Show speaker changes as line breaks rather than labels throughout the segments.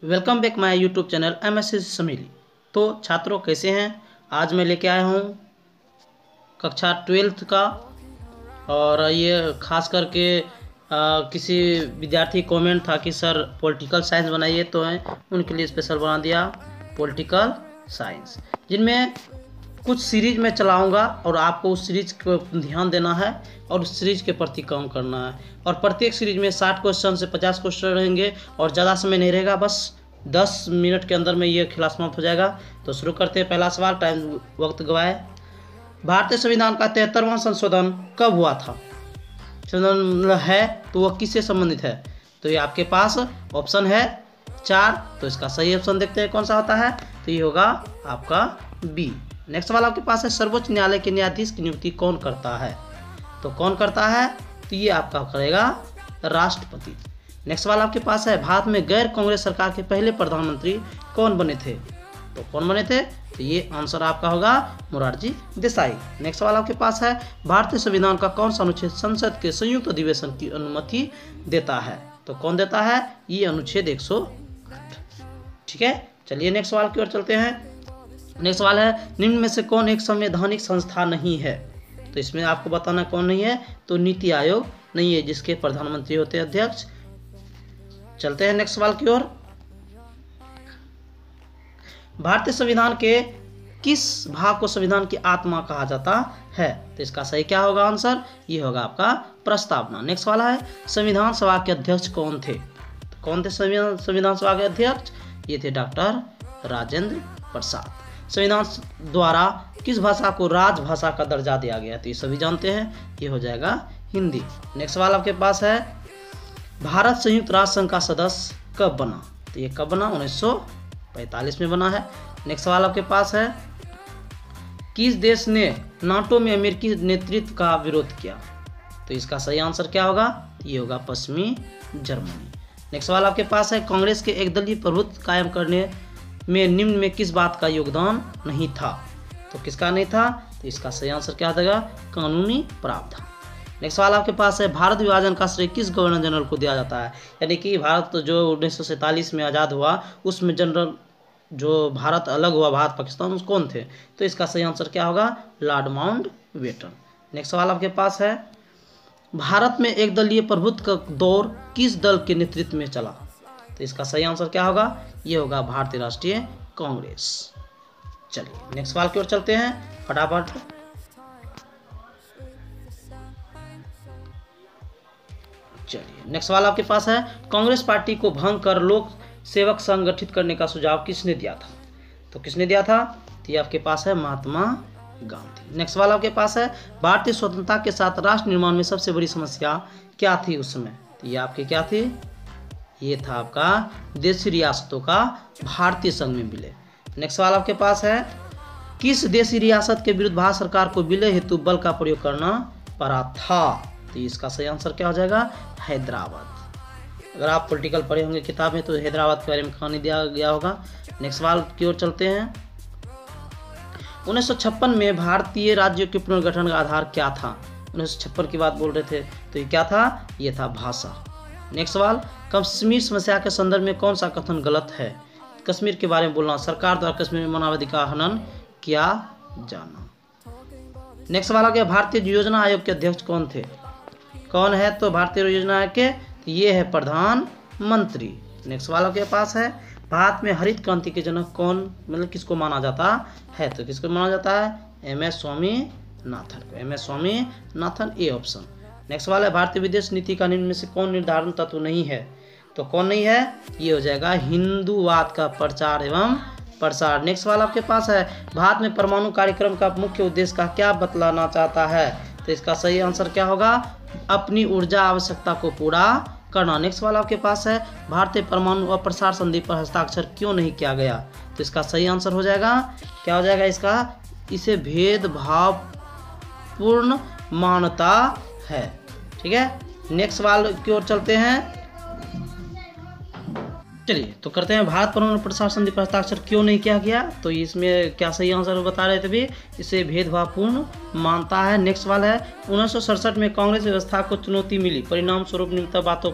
Welcome back my YouTube channel MSC समीली। तो छात्रों कैसे हैं? आज मैं लेके आया हूँ कक्षा 12th का, और ये खास करके किसी विद्यार्थी कमेंट था कि सर पॉलिटिकल साइंस बनाइए, तो उनके लिए स्पेशल बना दिया पॉलिटिकल साइंस, जिनमें कुछ सीरीज में चलाऊंगा और आपको उस सीरीज को ध्यान देना है और उस सीरीज के प्रति काम करना है। और प्रत्येक सीरीज में 60 क्वेश्चन से 50 क्वेश्चन रहेंगे और ज़्यादा समय नहीं रहेगा, बस 10 मिनट के अंदर में ये क्लास समाप्त हो जाएगा। तो शुरू करते हैं। पहला सवाल, टाइम वक्त गवाए। भारतीय संविधान का 73वां संशोधन कब हुआ था? संशोधन है तो वह किससे संबंधित है? तो ये आपके पास ऑप्शन है 4, तो इसका सही ऑप्शन देखते हैं कौन सा होता है। तो ये होगा आपका बी। नेक्स्ट सवाल आपके पास है, सर्वोच्च न्यायालय के न्यायाधीश की नियुक्ति कौन करता है? तो कौन करता है? तो ये आपका करेगा राष्ट्रपति। नेक्स्ट सवाल आपके पास है, भारत में गैर कांग्रेस सरकार के पहले प्रधानमंत्री कौन बने थे? तो कौन बने थे? तो ये आंसर आपका होगा मोरारजी देसाई। नेक्स्ट सवाल आपके पास है, भारतीय संविधान का कौन सा अनुच्छेद संसद के संयुक्त अधिवेशन की अनुमति देता है? तो कौन देता है? ये अनुच्छेद 108। ठीक है, चलिए नेक्स्ट सवाल की ओर चलते हैं। नेक्स्ट सवाल है, निम्न में से कौन एक संवैधानिक संस्था नहीं है? तो इसमें आपको बताना कौन नहीं है। तो नीति आयोग नहीं है, जिसके प्रधानमंत्री होते हैं अध्यक्ष। चलते हैं नेक्स्ट सवाल की ओर। भारतीय संविधान के किस भाग को संविधान की आत्मा कहा जाता है? तो इसका सही क्या होगा आंसर? ये होगा आपका प्रस्तावना। नेक्स्ट सवाल है, संविधान सभा के अध्यक्ष कौन थे? तो कौन थे संविधान सभा के अध्यक्ष? ये थे डॉक्टर राजेंद्र प्रसाद। संविधान द्वारा किस भाषा को राजभाषा का दर्जा दिया गया? तो ये सभी जानते हैं, ये हो जाएगा हिंदी। नेक्स्ट सवाल आपके पास है, भारत संयुक्त राष्ट्र संघ का सदस्य कब बना? तो ये कब बना? 1945 में बना है। नेक्स्ट सवाल आपके पास है, किस देश ने नाटो में अमेरिकी नेतृत्व का विरोध किया? तो इसका सही आंसर क्या होगा? ये होगा पश्चिमी जर्मनी। नेक्स्ट सवाल आपके पास है, कांग्रेस के एक दलीय प्रभुत्व कायम करने में निम्न में किस बात का योगदान नहीं था? तो किसका नहीं था? तो इसका सही आंसर क्या देगा? कानूनी प्रावधान। नेक्स्ट सवाल आपके पास है, भारत विभाजन का श्रेय किस गवर्नर जनरल को दिया जाता है? यानी कि भारत जो 1947 में आज़ाद हुआ, उसमें जनरल जो भारत अलग हुआ, भारत पाकिस्तान, उस कौन थे? तो इसका सही आंसर क्या होगा? Lord Mountbatten. नेक्स्ट सवाल आपके पास है, भारत में एक दलीय प्रभुत्व का दौर किस दल के नेतृत्व में चला? तो इसका सही आंसर क्या होगा? ये होगा भारतीय राष्ट्रीय कांग्रेस। चलिए नेक्स्ट सवाल की ओर चलते हैं फटाफट। चलिए नेक्स्ट सवाल आपके पास है, कांग्रेस पार्टी को भंग कर लोक सेवक संघ गठित करने का सुझाव किसने दिया था? तो किसने दिया था? तो ये आपके पास है महात्मा गांधी। नेक्स्ट सवाल आपके पास है, भारतीय स्वतंत्रता के साथ राष्ट्र निर्माण में सबसे बड़ी समस्या क्या थी उस समय? तो ये आपकी क्या थी? ये था आपका देशी रियासतों का भारतीय संघ में विलय। नेक्स्ट सवाल आपके पास है, किस देशी रियासत के विरुद्ध भारत सरकार को विलय हेतु बल का प्रयोग करना पड़ा था? तो इसका सही आंसर क्या हो जाएगा? हैदराबाद। अगर आप पॉलिटिकल पढ़े होंगे किताब में, तो हैदराबाद के बारे में कहानी दिया गया होगा। नेक्स्ट सवाल की ओर चलते हैं। 1956 में भारतीय राज्यों के पुनर्गठन का आधार क्या था? 1956 की बात बोल रहे थे, तो ये क्या था? ये था भाषा। नेक्स्ट सवाल, कश्मीर समस्या के संदर्भ में कौन सा कथन गलत है? कश्मीर के बारे में बोलना, सरकार द्वारा कश्मीर में मानवाधिकार हनन किया जाना। नेक्स्ट सवाल आ गया, भारतीय योजना आयोग के अध्यक्ष कौन थे? कौन है? तो भारतीय योजना आयोग के ये है प्रधानमंत्री। नेक्स्ट सवाल आपके पास है, भारत में हरित क्रांति के जनक कौन, मतलब किसको माना जाता है? तो किसको माना जाता है? MS स्वामीनाथन को। MS Swaminathan, A option. Next सवाल है, भारतीय विदेश नीति का निम्न में से कौन निर्धारण तत्व नहीं है? तो कौन नहीं है? ये हो जाएगा हिंदूवाद का प्रचार एवं प्रसार। नेक्स्ट सवाल आपके पास है, भारत में परमाणु कार्यक्रम का मुख्य उद्देश्य का क्या बतलाना चाहता है? तो इसका सही आंसर क्या होगा? अपनी ऊर्जा आवश्यकता को पूरा करना। नेक्स्ट सवाल आपके पास है, भारतीय परमाणु अप्रसार संधि पर हस्ताक्षर क्यों नहीं किया गया? तो इसका सही आंसर हो जाएगा, क्या हो जाएगा इसका? इसे भेदभावपूर्ण मानता है। ठीक है, नेक्स्ट सवाल की ओर चलते हैं। चलिए तो करते हैं, भारत परमाणु प्रसार संधि पर हस्ताक्षर क्यों नहीं किया गया? तो इसमें क्या सही आंसर बता रहे थे भी, इसे भेदभावपूर्ण मानता है। नेक्स्ट सवाल है, 1967 में कांग्रेस व्यवस्था को चुनौती मिली, परिणाम स्वरूप निम्नलिखित बातों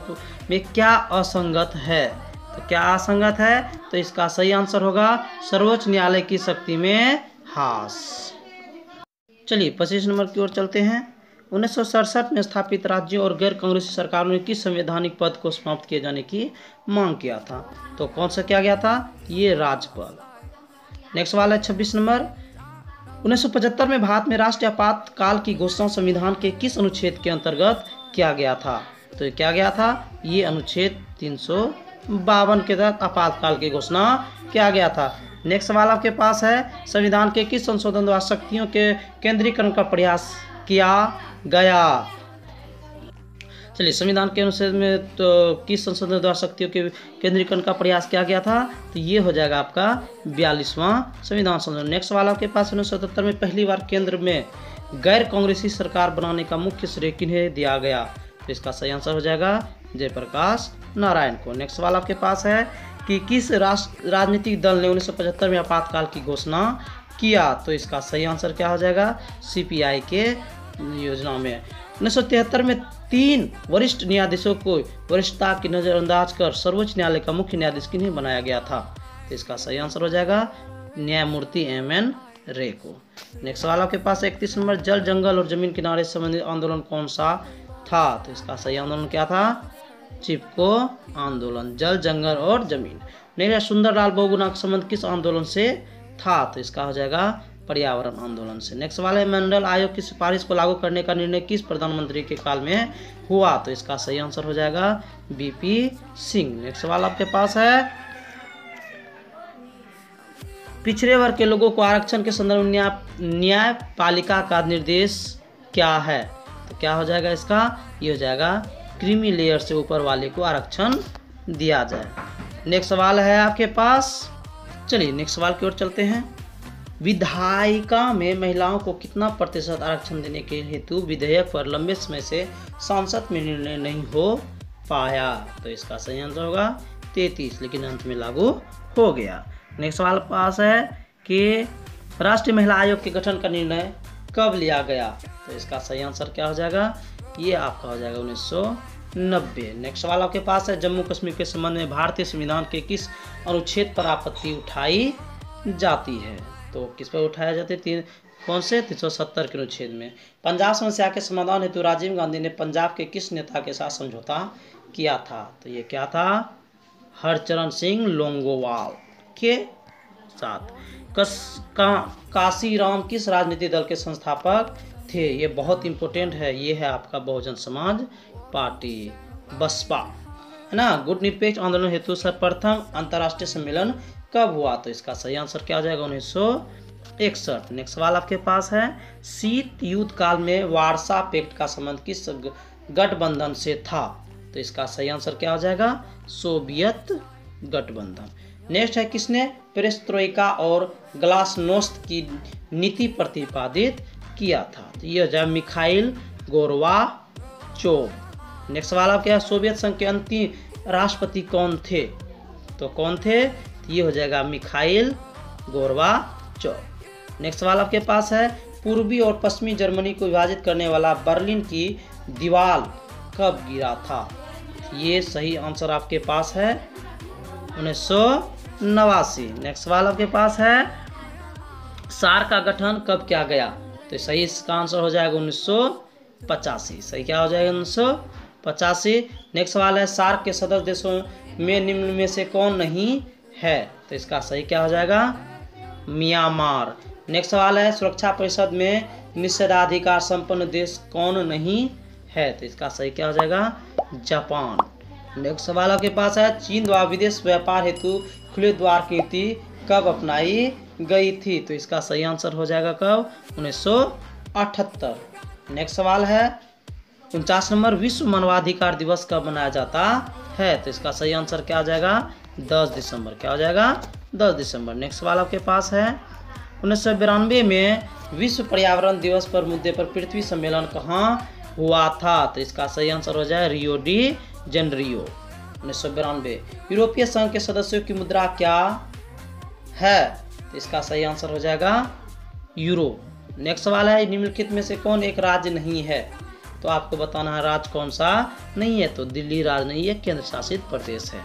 में क्या असंगत है? तो क्या असंगत है? तो इसका सही आंसर होगा सर्वोच्च न्यायालय की शक्ति में ह्रास। चलिए 25 नंबर की ओर चलते हैं। 1967 में स्थापित राज्यों और गैर कांग्रेसी सरकारों ने किस संवैधानिक पद को समाप्त किए जाने की मांग किया था? तो कौन सा किया गया था? ये राज्यपाल। नेक्स्ट सवाल है 26 नंबर। 1975 में भारत में राष्ट्रीय आपातकाल की घोषणा संविधान के किस अनुच्छेद के अंतर्गत किया गया था? तो क्या गया था? ये अनुच्छेद 352 के तहत आपातकाल की घोषणा किया गया था। नेक्स्ट सवाल आपके पास है, संविधान के किस संशोधन द्वारा शक्तियों के केंद्रीकरण का प्रयास किया गया? चलिए संविधान के अनुच्छेद में तो किस संशोधन द्वारा शक्तियों के केंद्रीकरण का प्रयास किया गया था? तो ये हो जाएगा आपका 42वां संविधान संशोधन। नेक्स्ट सवाल आपके पास 1977 में पहली बार केंद्र में गैर कांग्रेसी सरकार बनाने का मुख्य श्रेय किन्हें दिया गया? तो इसका सही आंसर हो जाएगा जयप्रकाश नारायण को। नेक्स्ट सवाल आपके पास है कि किस राजनीतिक दल ने 1975 में आपातकाल की घोषणा किया? तो इसका सही आंसर क्या हो जाएगा? सीपीआई के योजना में। 1973 में 3 वरिष्ठ न्यायाधीशों को वरिष्ठता की नजरअंदाज कर सर्वोच्च न्यायालय का मुख्य न्यायाधीश किन्हें बनाया गया था? तो इसका सही आंसर हो जाएगा न्यायमूर्ति एम.एन. रे को। नेक्स्ट सवाल आपके पास 31 नंबर। जल, जंगल और जमीन किनारे से संबंधित आंदोलन कौन सा था? तो इसका सही आंदोलन क्या था? चिपको आंदोलन। जल, जंगल और जमीन। नेक्स्ट, सुंदरलाल बहुगुणा का संबंध किस आंदोलन से था? तो इसका हो जाएगा पर्यावरण आंदोलन से। नेक्स्ट सवाल है, मंडल आयोग की सिफारिश को लागू करने का निर्णय किस प्रधानमंत्री के काल में हुआ? तो इसका सही आंसर हो जाएगा बीपी सिंह। नेक्स्ट सवाल आपके पास है, पिछड़े वर्ग के लोगों को आरक्षण के संदर्भ में न्यायपालिका का निर्देश क्या है? तो क्या हो जाएगा इसका? ये हो जाएगा क्रीमी लेयर से ऊपर वाले को आरक्षण दिया जाए। नेक्स्ट सवाल है आपके पास, चलिए नेक्स्ट सवाल की ओर चलते हैं। विधायिका में महिलाओं को कितना प्रतिशत आरक्षण देने के हेतु विधेयक पर लंबे समय से संसद में निर्णय नहीं हो पाया? तो इसका सही आंसर होगा 33, लेकिन अंत में लागू हो गया। नेक्स्ट सवाल पास है कि राष्ट्रीय महिला आयोग के गठन का निर्णय कब लिया गया? तो इसका सही आंसर क्या हो जाएगा? ये आपका हो जाएगा 1990। नेक्स्ट सवाल आपके पास है, जम्मू कश्मीर के संबंध में भारतीय संविधान के किस अनुच्छेद पर आपत्ति उठाई जाती है? तो किस पर उठाया जाती है? कौन से? 370 के अनुच्छेद में। पंजाब समस्या के समाधान हेतु राजीव गांधी ने पंजाब के किस नेता के साथ समझौता किया था? तो ये क्या था? हरचरण सिंह लोंगोवाल के साथ। काशीराम किस राजनीतिक दल के संस्थापक थे? ये बहुत इंपॉर्टेंट है, ये है आपका बहुजन समाज पार्टी, बसपा, है ना। गुट निरपेक्ष आंदोलन हेतु सर्वप्रथम अंतर्राष्ट्रीय सम्मेलन कब हुआ? तो इसका सही आंसर क्या हो जाएगा? 1961। नेक्स्ट सवाल आपके पास है, शीत युद्ध काल में वारसा पैक्ट का संबंध किस गठबंधन से था? तो इसका सही आंसर क्या हो जाएगा? सोवियत गठबंधन। नेक्स्ट है, किसने पेरेस्ट्रोइका और ग्लासनोस्त की नीति प्रतिपादित किया था? तो ये हो जाए मिखाइल गोर्बाचोव। नेक्स्ट सवाल आपके यहाँ, सोवियत संघ के अंतिम राष्ट्रपति कौन थे? तो कौन थे? ये हो जाएगा मिखाइल गोर्बाचोव। नेक्स्ट सवाल आपके पास है, पूर्वी और पश्चिमी जर्मनी को विभाजित करने वाला बर्लिन की दीवार कब गिरा था? ये सही आंसर आपके पास है 1989। नेक्स्ट सवाल आपके पास है, सार्क का गठन कब किया गया? तो सही इसका आंसर हो जाएगा 1985। सही क्या हो जाएगा? 1985। नेक्स्ट सवाल है, सार्क के सदस्य देशों में निम्न में से कौन नहीं है? तो इसका सही क्या हो जाएगा? म्यांमार। नेक्स्ट सवाल है, सुरक्षा परिषद में निषेधाधिकार संपन्न देश कौन नहीं है? तो इसका सही क्या हो जाएगा? जापान। नेक्स्ट सवाल आपके पास है, चीन द्वारा विदेश व्यापार हेतु खुले द्वार की नीति कब अपनाई गई थी? तो इसका सही आंसर हो जाएगा कब? 1978। नेक्स्ट सवाल है, 49 नंबर, विश्व मानवाधिकार दिवस कब मनाया जाता है? तो इसका सही आंसर क्या हो जाएगा? 10 दिसंबर। क्या हो जाएगा? 10 दिसंबर। नेक्स्ट सवाल आपके पास है, 1992 में विश्व पर्यावरण दिवस पर मुद्दे पर पृथ्वी सम्मेलन कहाँ हुआ था? तो इसका सही आंसर हो जाए रियो डी जेनरियो, 1992। यूरोपीय संघ के सदस्यों की मुद्रा क्या है? तो इसका सही आंसर हो जाएगा यूरो। नेक्स्ट सवाल है, निम्नलिखित में से कौन एक राज्य नहीं है? तो आपको बताना है राज्य कौन सा नहीं है। तो दिल्ली राज्य नहीं है, केंद्र शासित प्रदेश है।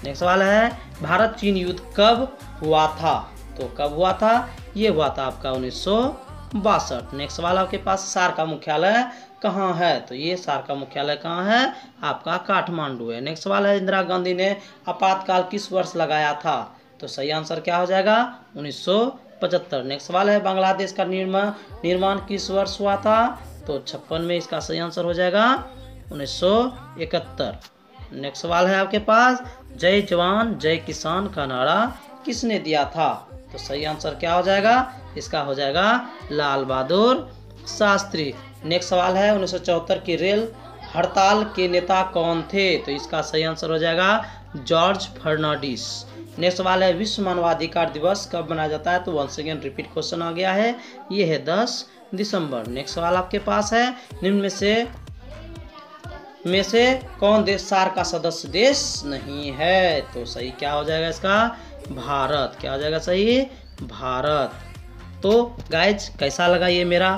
नेक्स्ट सवाल है भारत चीन युद्ध कब हुआ था? तो कब हुआ था? ये हुआ था आपका 1962। नेक्स्ट सवाल आपके पास सार्क का मुख्यालय कहाँ है? तो ये सार्क का मुख्यालय कहाँ है? आपका काठमांडू है। नेक्स्ट सवाल है इंदिरा गांधी ने आपातकाल किस वर्ष लगाया था? तो सही आंसर क्या हो जाएगा? 1975। नेक्स्ट सवाल है बांग्लादेश का निर्माण किस वर्ष हुआ था? तो 56 में इसका सही आंसर हो जाएगा 1971। नेक्स्ट सवाल है आपके पास जय जवान जय किसान का नारा किसने दिया था? तो सही आंसर क्या हो जाएगा? इसका हो जाएगा लाल बहादुर शास्त्री। नेक्स्ट सवाल है 1974 की रेल हड़ताल के नेता कौन थे? तो इसका सही आंसर हो जाएगा जॉर्ज फर्नांडिस। नेक्स्ट सवाल है विश्व मानवाधिकार दिवस कब मनाया जाता है? तो वंस अगेन रिपीट क्वेश्चन आ गया है, ये है 10 दिसंबर। नेक्स्ट सवाल आपके पास है निम्न में से कौन देश सार्क का सदस्य देश नहीं है? तो सही क्या हो जाएगा इसका? भारत। क्या हो जाएगा सही? भारत। तो गाइज कैसा लगा ये मेरा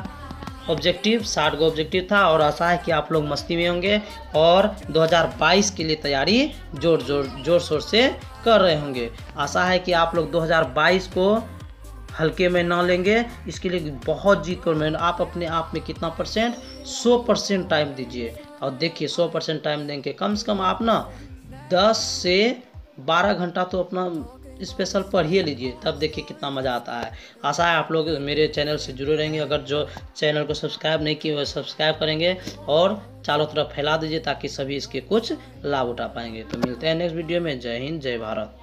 ऑब्जेक्टिव? 60 गो ऑब्जेक्टिव था और आशा है कि आप लोग मस्ती में होंगे और 2022 के लिए तैयारी जोर शोर से कर रहे होंगे। आशा है कि आप लोग 2022 को हल्के में ना लेंगे, इसके लिए बहुत जीत कर मेहनत। आप अपने आप में कितना परसेंट? 100% टाइम दीजिए और देखिए 100% टाइम देंगे कम से कम आप ना 10 से 12 घंटा तो अपना स्पेशल पढ़ ही लीजिए, तब देखिए कितना मज़ा आता है। आशा है आप लोग मेरे चैनल से जुड़े रहेंगे। अगर जो चैनल को सब्सक्राइब नहीं किए वो सब्सक्राइब करेंगे और चारों तरफ फैला दीजिए ताकि सभी इसके कुछ लाभ उठा पाएंगे। तो मिलते हैं नेक्स्ट वीडियो में। जय हिंद, जय भारत।